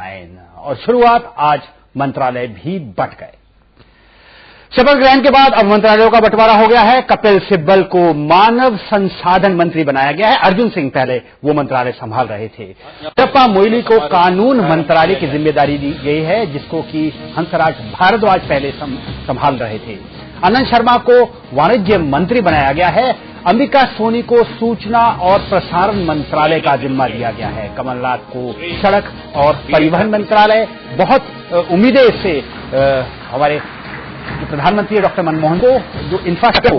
9 और शुरुआत आज मंत्रालय भी बंट गए। शपथ ग्रहण के बाद अब मंत्रालयों का बंटवारा हो गया है। कपिल सिब्बल को मानव संसाधन मंत्री बनाया गया है। अर्जुन सिंह पहले वो मंत्रालय संभाल रहे थे। वीरप्पा मोइली को कानून मंत्रालय की जिम्मेदारी दी गई है, जिसको कि हंसराज भारद्वाज पहले संभाल रहे थे। आनंद शर्मा को वाणिज्य मंत्री बनाया गया है। अंबिका सोनी को सूचना और प्रसारण मंत्रालय का जिम्मा दिया गया है। कमलनाथ को सड़क और परिवहन मंत्रालय। बहुत उम्मीदें इससे हमारे प्रधानमंत्री डॉक्टर मनमोहन को जो इंफ्रास्ट्रक्चर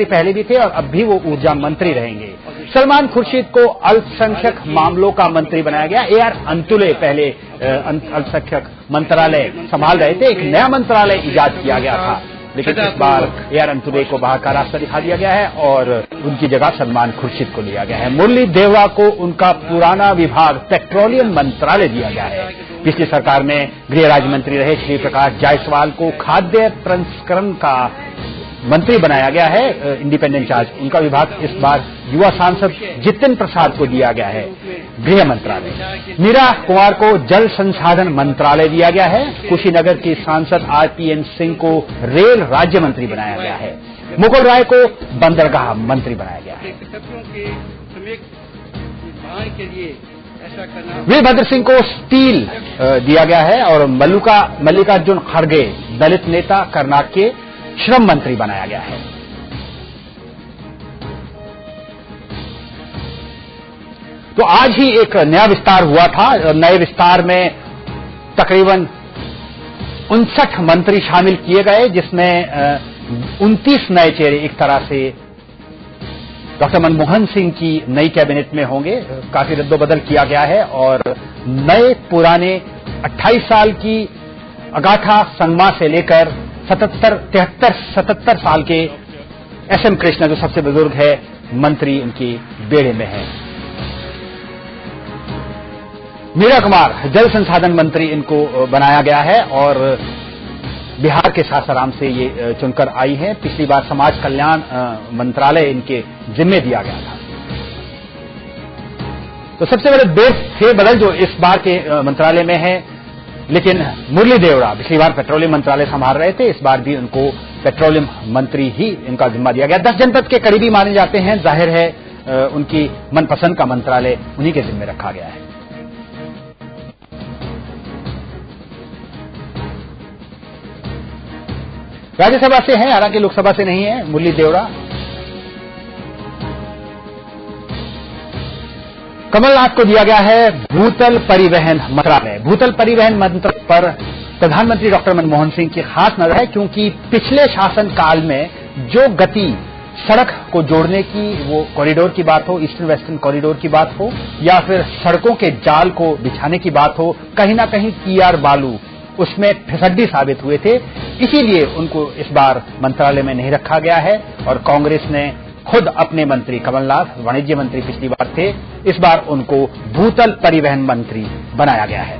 पहले भी थे और अब भी वो ऊर्जा मंत्री रहेंगे। सलमान खुर्शीद को अल्पसंख्यक मामलों का मंत्री बनाया गया। AR अंतुले पहले अल्पसंख्यक मंत्रालय संभाल रहे थे। एक नया मंत्रालय इजाद किया गया था, लेकिन इस बार AR अंतुले को बाहर का रास्ता दिखा दिया गया है और उनकी जगह सलमान खुर्शीद को लिया गया है। मुरली देवड़ा को उनका पुराना विभाग पेट्रोलियम मंत्रालय दिया गया है। पिछली सरकार में गृह राज्य मंत्री रहे श्री प्रकाश जायसवाल को खाद्य प्रसंस्करण का मंत्री बनाया गया है, इंडिपेंडेंट चार्ज। उनका विभाग इस बार युवा सांसद जितिन प्रसाद को दिया गया है, गृह मंत्रालय। मीरा कुमार को जल संसाधन मंत्रालय दिया गया है। कुशीनगर की सांसद RPN सिंह को रेल राज्य मंत्री बनाया गया है। मुकुल राय को बंदरगाह मंत्री बनाया गया है। वीरभद्र सिंह को स्टील दिया गया है और मल्लिकार्जुन खड़गे दलित नेता कर्नाटक के श्रम मंत्री बनाया गया है। तो आज ही एक नया विस्तार हुआ था। नए विस्तार में तकरीबन 59 मंत्री शामिल किए गए, जिसमें 29 नए चेहरे एक तरह से डॉक्टर मनमोहन सिंह की नई कैबिनेट में होंगे। काफी रद्दोबदल किया गया है और नए पुराने 28 साल की अगाथा संगमा से लेकर 77 साल के SM कृष्णा, जो सबसे बुजुर्ग है, मंत्री उनकी बेड़े में है। मीरा कुमार जल संसाधन मंत्री इनको बनाया गया है और बिहार के सासाराम से ये चुनकर आई हैं। पिछली बार समाज कल्याण मंत्रालय इनके जिम्मे दिया गया था। तो सबसे बड़े फेरबदल जो इस बार के मंत्रालय में है, लेकिन मुरली देवड़ा पिछली बार पेट्रोलियम मंत्रालय संभाल रहे थे, इस बार भी उनको पेट्रोलियम मंत्री ही इनका जिम्मा दिया गया। 10 जनपद के करीबी माने जाते हैं, जाहिर है उनकी मनपसंद का मंत्रालय उन्हीं के जिम्मे रखा गया है। राज्यसभा से हैं, हालांकि लोकसभा से नहीं है मुरली देवड़ा। कमलनाथ को दिया गया है भूतल परिवहन मंत्रालय। भूतल परिवहन मंत्रालय पर प्रधानमंत्री डॉक्टर मनमोहन सिंह की खास नजर है, क्योंकि पिछले शासनकाल में जो गति सड़क को जोड़ने की, वो कॉरिडोर की बात हो, ईस्टर्न वेस्टर्न कॉरिडोर की बात हो, या फिर सड़कों के जाल को बिछाने की बात हो, कहीं ना कहीं टीआर बालू उसमें फिसड्डी साबित हुए थे। इसीलिए उनको इस बार मंत्रालय में नहीं रखा गया है और कांग्रेस ने खुद अपने मंत्री, कमलनाथ वाणिज्य मंत्री पिछली बार थे, इस बार उनको भूतल परिवहन मंत्री बनाया गया है।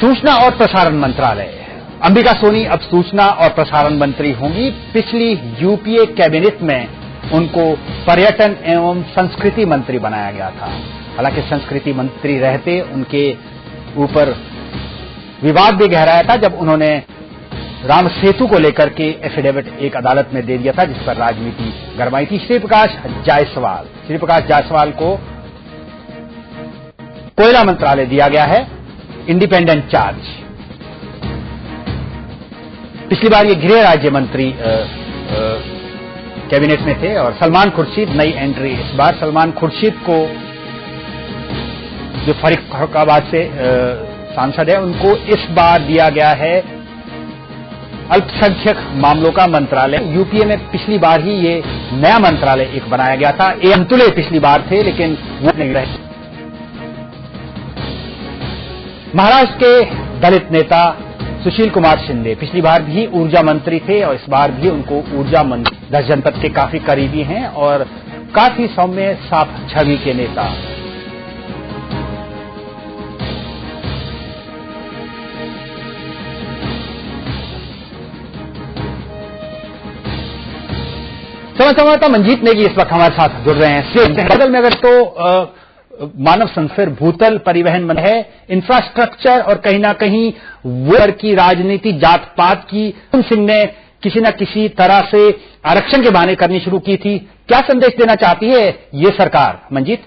सूचना और प्रसारण मंत्रालय। अंबिका सोनी अब सूचना और प्रसारण मंत्री होंगी। पिछली यूपीए कैबिनेट में उनको पर्यटन एवं संस्कृति मंत्री बनाया गया था। हालांकि संस्कृति मंत्री रहते उनके ऊपर विवाद भी गहराया था, जब उन्होंने राम सेतु को लेकर के एफिडेविट एक अदालत में दे दिया था, जिस पर राजनीति गरमाई थी। श्री प्रकाश जायसवाल को कोयला मंत्रालय दिया गया है, इंडिपेंडेंट चार्ज। पिछली बार ये गृह राज्य मंत्री कैबिनेट में थे। और सलमान खुर्शीद नई एंट्री इस बार। सलमान खुर्शीद को जो फरीदाबाद से सांसद है, उनको इस बार दिया गया है अल्पसंख्यक मामलों का मंत्रालय। यूपीए में पिछली बार ही ये नया मंत्रालय एक बनाया गया था। AR अंतुले पिछली बार थे, लेकिन वो नहीं रहे। महाराष्ट्र के दलित नेता सुशील कुमार शिंदे पिछली बार भी ऊर्जा मंत्री थे और इस बार भी उनको ऊर्जा मंत्री। 10 जनपद के काफी करीबी हैं और काफी सौम्य साफ छवि के नेता। संवाददाता मंजीत नेगी इस वक्त हमारे साथ जुड़ रहे हैं। बदल में अगर तो मानव संसाधन भूतल परिवहन मंत्री है, इंफ्रास्ट्रक्चर और कहीं ना कहीं वो की राजनीति जात पात की सिंह ने किसी न किसी तरह से आरक्षण के बहाने करनी शुरू की थी। क्या संदेश देना चाहती है ये सरकार, मंजीत?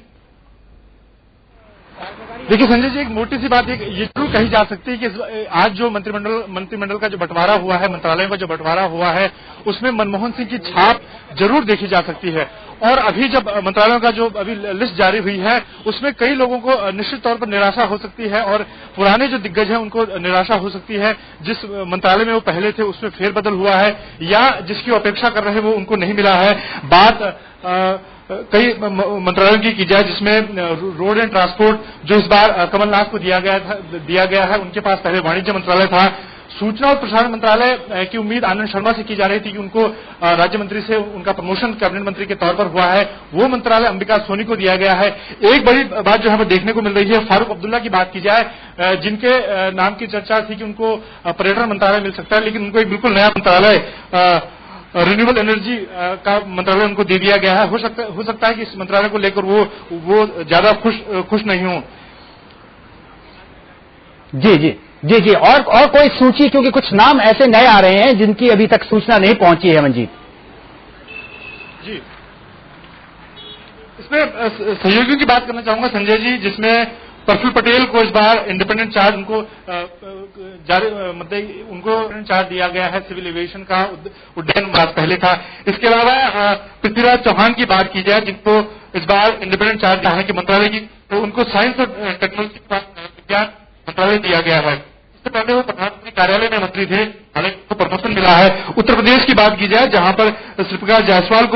देखिए संजय जी, एक मोटी सी बात ये जरूर कही जा सकती है कि आज जो मंत्रिमंडल का जो बंटवारा हुआ है, मंत्रालयों का जो बंटवारा हुआ है, उसमें मनमोहन सिंह की छाप जरूर देखी जा सकती है। और अभी जब मंत्रालयों का जो अभी लिस्ट जारी हुई है, उसमें कई लोगों को निश्चित तौर पर निराशा हो सकती है और पुराने जो दिग्गज हैं उनको निराशा हो सकती है। जिस मंत्रालय में वो पहले थे उसमें फेरबदल हुआ है या जिसकी अपेक्षा कर रहे हैं वो उनको नहीं मिला है। बात कई मंत्रालयों की जाए जिसमें रोड एंड ट्रांसपोर्ट जो इस बार कमलनाथ को दिया गया है, उनके पास पहले वाणिज्य मंत्रालय था। सूचना और प्रसारण मंत्रालय की उम्मीद आनंद शर्मा से की जा रही थी कि उनको राज्य मंत्री से उनका प्रमोशन कैबिनेट मंत्री के तौर पर हुआ है, वो मंत्रालय अंबिका सोनी को दिया गया है। एक बड़ी बात जो हमें देखने को मिल रही है, फारूक अब्दुल्ला की बात की जाए, जिनके नाम की चर्चा थी कि उनको पर्यटन मंत्रालय मिल सकता है, लेकिन उनको एक बिल्कुल नया मंत्रालय रिन्यूएबल एनर्जी का मंत्रालय उनको दे दिया गया है। हो सकता है कि इस मंत्रालय को लेकर वो ज्यादा खुश नहीं हो। जी और कोई सूची, क्योंकि कुछ नाम ऐसे नए आ रहे हैं जिनकी अभी तक सूचना नहीं पहुंची है मंजीत। जी, इसमें सहयोगियों की बात करना चाहूंगा संजय जी, जिसमें प्रफुल्ल पटेल को इस बार इंडिपेंडेंट चार्ज उनको चार्ज दिया गया है। सिविल एविएशन का उड्डयन पहले था। इसके अलावा पृथ्वीराज चौहान की बात की जाए, जिनको इस बार इंडिपेंडेंट चार्ज दिया है कि मंत्रालय की, तो उनको साइंस और टेक्नोलॉजी विज्ञान मंत्रालय दिया गया है। इससे पहले वो प्रधानमंत्री कार्यालय में मंत्री थे, हालांकि उनको प्रमोशन मिला है। उत्तर प्रदेश की बात की जाए, जहां पर श्रीप्रकाश जायसवाल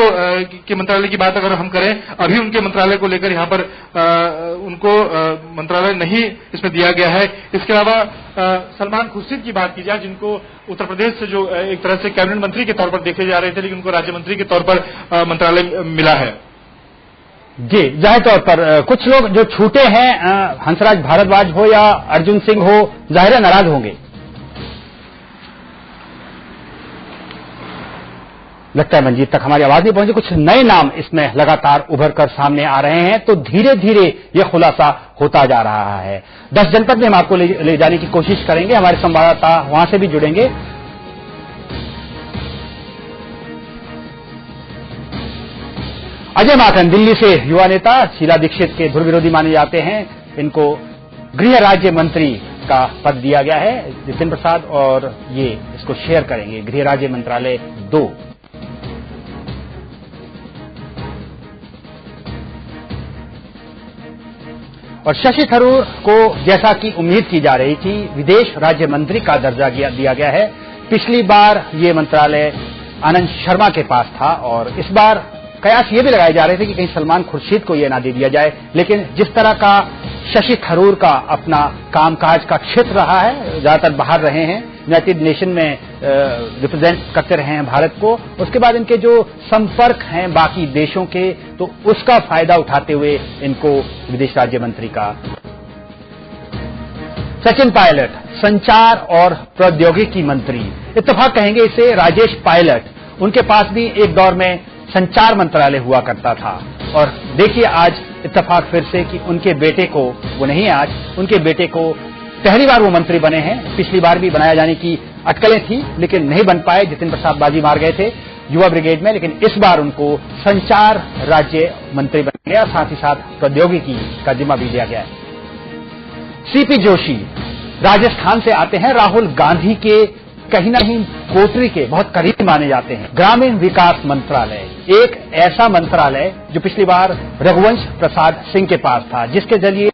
के मंत्रालय की बात अगर हम करें, अभी उनके मंत्रालय को लेकर यहां पर उनको मंत्रालय नहीं इसमें दिया गया है। इसके अलावा सलमान खुर्शीद की बात की जाए, जिनको उत्तर प्रदेश से जो एक तरह से कैबिनेट मंत्री के तौर पर देखे जा रहे थे, लेकिन उनको राज्य मंत्री के तौर पर मंत्रालय मिला है। जी, जाहिर तौर पर कुछ लोग जो छूटे हैं, हंसराज भारद्वाज हो या अर्जुन सिंह हो, जाहिर नाराज होंगे। लगता है मंजीत तक हमारी आवाज नहीं पहुंची। कुछ नए नाम इसमें लगातार उभर कर सामने आ रहे हैं, तो धीरे धीरे यह खुलासा होता जा रहा है। 10 जनपद में हम आपको ले जाने की कोशिश करेंगे, हमारे संवाददाता वहां से भी जुड़ेंगे। अजय माकन दिल्ली से युवा नेता शीला दीक्षित के धुर विरोधी माने जाते हैं, इनको गृह राज्य मंत्री का पद दिया गया है जितिन प्रसाद, और ये इसको शेयर करेंगे गृह राज्य मंत्रालय 2। और शशि थरूर को, जैसा कि उम्मीद की जा रही थी, विदेश राज्य मंत्री का दर्जा दिया गया है। पिछली बार ये मंत्रालय आनंद शर्मा के पास था और इस बार कयास ये भी लगाए जा रहे थे कि कहीं सलमान खुर्शीद को यह ना दे दिया जाए, लेकिन जिस तरह का शशि थरूर का अपना कामकाज का क्षेत्र रहा है, ज्यादातर बाहर रहे हैं, यूनाइटेड नेशन में रिप्रेजेंट करते रहे हैं भारत को, उसके बाद इनके जो संपर्क हैं बाकी देशों के, तो उसका फायदा उठाते हुए इनको विदेश राज्य मंत्री का। सचिन पायलट संचार और प्रौद्योगिकी मंत्री, इत्तेफाक कहेंगे इसे, राजेश पायलट, उनके पास भी एक दौर में संचार मंत्रालय हुआ करता था। और देखिए आज इत्तेफाक फिर से कि उनके बेटे को, वो नहीं है आज, उनके बेटे को पहली बार वो मंत्री बने हैं। पिछली बार भी बनाया जाने की अटकलें थी लेकिन नहीं बन पाए, जितिन प्रसाद बाजी मार गए थे युवा ब्रिगेड में, लेकिन इस बार उनको संचार राज्य मंत्री बन गया, साथ ही साथ प्रौद्योगिकी का जिम्मा भी दिया गया है। सीपी जोशी राजस्थान से आते हैं, राहुल गांधी के कहीं ना कहीं कोटरी के बहुत करीब माने जाते हैं। ग्रामीण विकास मंत्रालय, एक ऐसा मंत्रालय जो पिछली बार रघुवंश प्रसाद सिंह के पास था, जिसके जरिए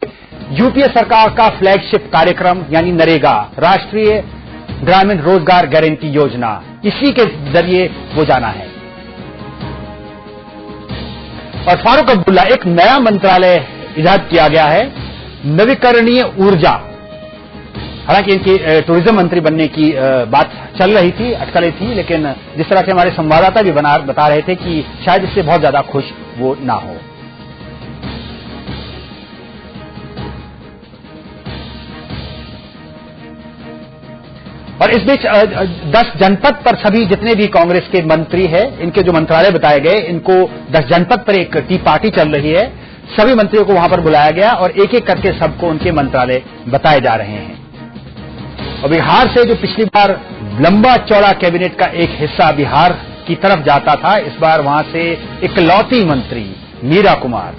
यूपीए सरकार का फ्लैगशिप कार्यक्रम यानी नरेगा, राष्ट्रीय ग्रामीण रोजगार गारंटी योजना, इसी के जरिए वो जाना है। और फारूक अब्दुल्ला, एक नया मंत्रालय इजाद किया गया है, नवीकरणीय ऊर्जा। हालांकि इनकी टूरिज्म मंत्री बनने की बात चल रही थी, अटकलें थी, लेकिन जिस तरह से हमारे संवाददाता भी बता रहे थे कि शायद इससे बहुत ज्यादा खुश वो ना हो। और इस बीच 10 जनपद पर सभी जितने भी कांग्रेस के मंत्री हैं, इनके जो मंत्रालय बताए गए, इनको 10 जनपद पर एक टी पार्टी चल रही है। सभी मंत्रियों को वहां पर बुलाया गया और एक एक करके सबको उनके मंत्रालय बताए जा रहे हैं। और बिहार से जो पिछली बार लंबा चौड़ा कैबिनेट का एक हिस्सा बिहार की तरफ जाता था, इस बार वहां से इकलौती मंत्री मीरा कुमार